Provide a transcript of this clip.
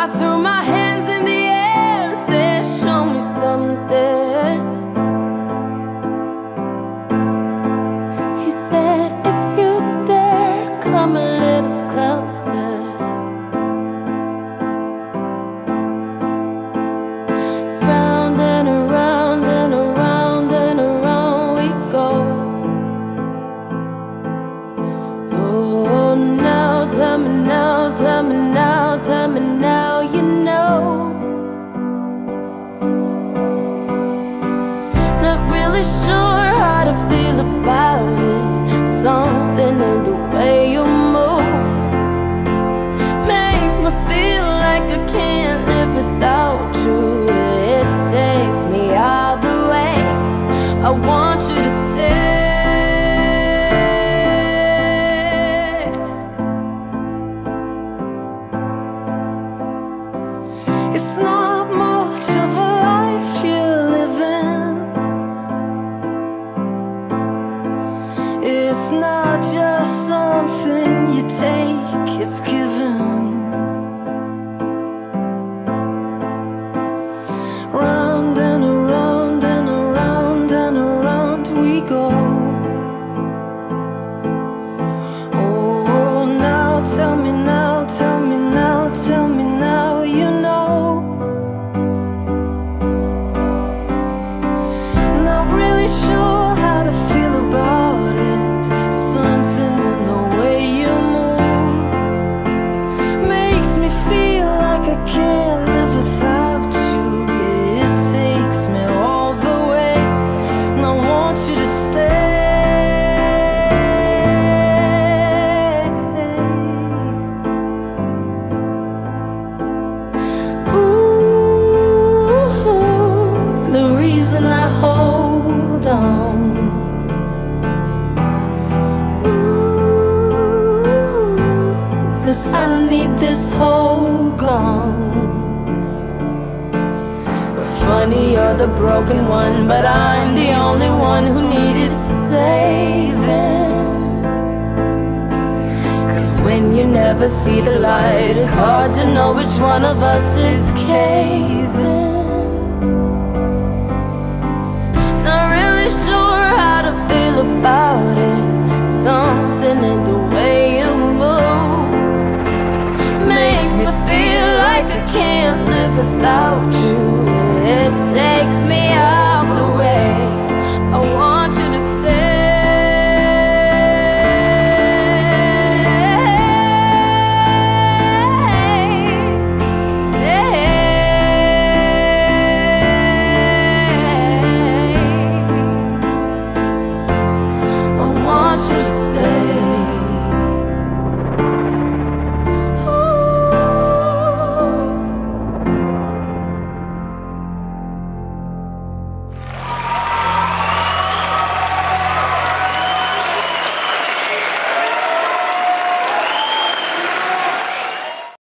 I threw my hands in the air and said, show me something. He said, if you dare, come a little closer. Round and around and around and around we go. Oh, now tell me now, tell me now, tell me now you know. Not really sure how to feel about it. Something in the way you move makes me feel like I can't live without you. It takes me all the way. I want you to stay. It's not much of a life you're living. It's not just something you take, it's given. Round and around and around and around we go. Oh, now tell me now, tell me now, tell me now you know. Not really sure how to feel about it. Something in the way you move makes me feel like I can't live without you. It takes me all the way, and I want you to stay. Ooh, the reason I hold on. Ooh, 'cause I need this whole gone. Funny, you're the broken one, but I'm the only one who needed saving. 'Cause when you never see the light, it's hard to know which one of us is caving. Not really sure how to feel about it. Something in the way you move makes me feel like I can't live without you.